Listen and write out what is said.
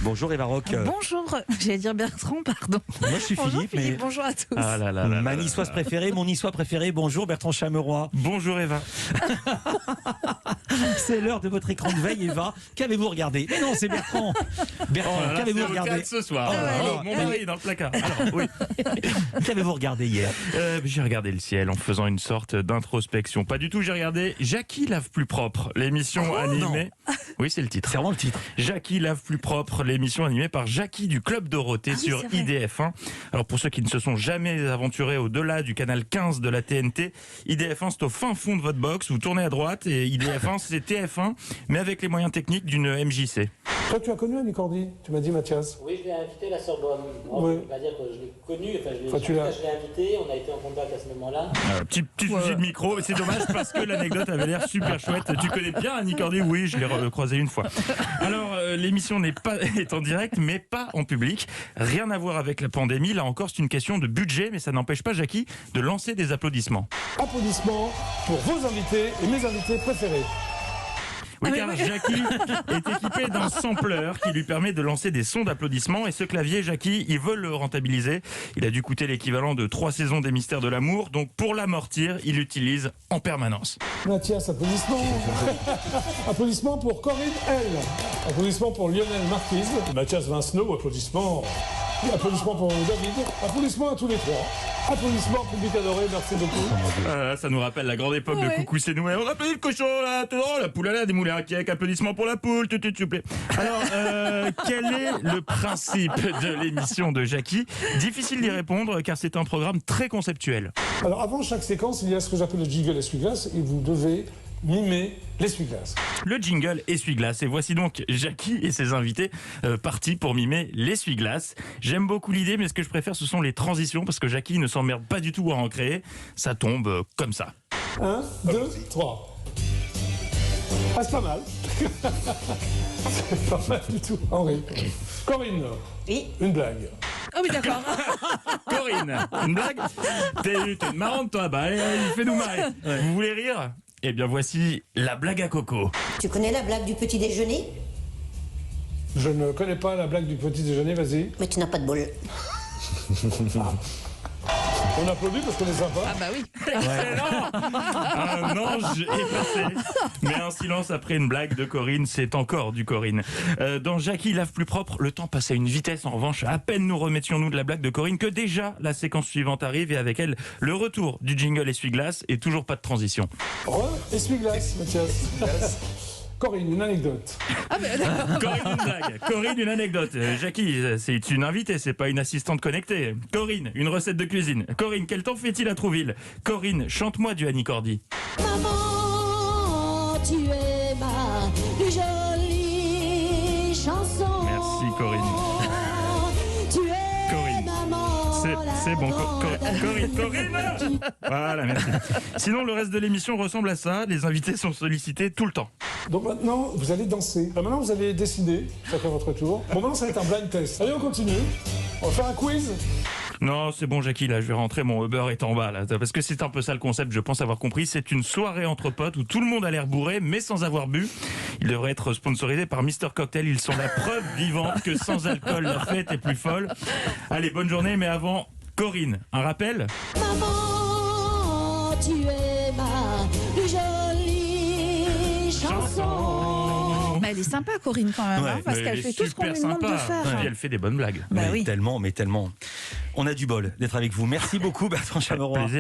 Bonjour Eva Rock. Bonjour, j'allais dire Bertrand, pardon. Moi je suis Bonjour Philippe, Philippe, mais bonjour à tous. ma niçoise préférée, mon niçois préféré. Bonjour Bertrand Chameroy. Bonjour Eva. C'est l'heure de votre écran de veille, Eva. Qu'avez-vous regardé? Mais non, c'est Bertrand. Bertrand, qu'avez-vous regardé ce soir. Mon mari est dans le placard. Alors, oui. Qu'avez-vous regardé hier? J'ai regardé le ciel en faisant une sorte d'introspection. Pas du tout, j'ai regardé Jackie lave plus propre, l'émission animée. Oui, c'est le titre. C'est vraiment le titre. Jackie lave plus propre, l'émission animée par Jackie du Club Dorothée sur c'est vrai. IDF1. Alors pour ceux qui ne se sont jamais aventurés au-delà du canal 15 de la TNT, IDF1 c'est au fin fond de votre box, vous tournez à droite et IDF1 c'est TF1 mais avec les moyens techniques d'une MJC. Toi, tu as connu Annie Cordy, tu m'as dit, Mathias. Oui, je l'ai invité, la Sorbonne. Bon, Oui. Je ne vais pas dire que je l'ai connu, Tu l'as. je l'ai invité, on a été en contact à ce moment-là. Petit souci de micro, mais c'est dommage parce que l'anecdote avait l'air super chouette. Tu connais bien Annie Cordy? Oui, je l'ai croisé une fois. Alors, l'émission est en direct, mais pas en public. Rien à voir avec la pandémie. Là encore, c'est une question de budget, mais ça n'empêche pas Jackie de lancer des applaudissements. Applaudissements pour vos invités et mes invités préférés. Oui, car Jackie est équipé d'un sampler qui lui permet de lancer des sons d'applaudissements. Et ce clavier, Jackie, il veut le rentabiliser. Il a dû coûter l'équivalent de 3 saisons des Mystères de l'amour. Donc, pour l'amortir, il l'utilise en permanence. Mathias, applaudissements. Applaudissements pour Corinne L. Applaudissements pour Lionel Marquise. Mathias Vincenot, applaudissements. Applaudissements pour David. Applaudissements à tous les trois. Applaudissements, public adoré, merci beaucoup. Ça nous rappelle la grande époque de Ouais. Coucou c'est nous. On applaudit le cochon là, la poule là, des moulins à cake. Applaudissements pour la poule, s'il vous plaît. Alors, quel est le principe de l'émission de Jackie? Difficile d'y répondre car c'est un programme très conceptuel. Alors, avant chaque séquence, il y a ce que j'appelle le jingle essuie-glace et vous devez mimer l'essuie-glace. Le jingle essuie-glace. Et voici donc Jackie et ses invités partis pour mimer l'essuie-glace. J'aime beaucoup l'idée, mais ce que je préfère, ce sont les transitions parce que Jackie ne s'emmerde pas du tout à en créer. Ça tombe comme ça. 1, 2, 3. Ah, c'est pas mal. C'est pas mal du tout. Henri. Corinne. Oui. Une blague. Ah oui, d'accord. Corinne, une blague? T'es une marrante toi, bah allez, fais-nous marrer. Vous voulez rire? Eh bien voici la blague à Coco. Tu connais la blague du petit déjeuner? Je ne connais pas la blague du petit déjeuner, vas-y. Mais tu n'as pas de bol. On applaudit parce qu'on est sympa. Ah bah oui. Excellent. Un ange est passé. Mais un silence après une blague de Corinne, c'est encore du Corinne. Dans Jackie lave plus propre, le temps passe à une vitesse. En revanche, à peine nous remettions-nous de la blague de Corinne que déjà la séquence suivante arrive et avec elle, le retour du jingle essuie-glace et toujours pas de transition. Essuie-glace, Mathias. Corinne, une anecdote. Corinne, une blague. Corinne, une anecdote. Jackie, c'est une invitée, c'est pas une assistante connectée. Corinne, une recette de cuisine. Corinne, quel temps fait-il à Trouville? Corinne, chante-moi du Annie Cordy. Maman, tu es ma plus jolie chanson. Merci, Corinne. Tu es Corinne. maman. C'est bon, Corinne. Voilà, merci. Sinon, le reste de l'émission ressemble à ça. Les invités sont sollicités tout le temps. Donc maintenant, vous allez danser. Alors maintenant, vous allez décider, chacun votre tour. Bon, maintenant, ça va être un blind test. Allez, on continue. On va faire un quiz. Non, c'est bon, Jackie, là, je vais rentrer, mon Uber est en bas, là. Parce que c'est un peu ça le concept, je pense avoir compris. C'est une soirée entre potes où tout le monde a l'air bourré, mais sans avoir bu. Il devrait être sponsorisé par Mr Cocktail. Ils sont la preuve vivante que sans alcool, la fête est plus folle. Allez, bonne journée, mais avant, Corinne, un rappel? Maman, tu es ma plus jolie chanson. Mais elle est sympa, Corinne, quand même, Ouais, hein, parce Mais qu'elle elle fait est tout ce qu'on super lui demande de sympa. faire. Et elle fait des bonnes blagues. Bah mais oui. tellement. On a du bol d'être avec vous. Merci beaucoup Bertrand Chameroy. Plaisir.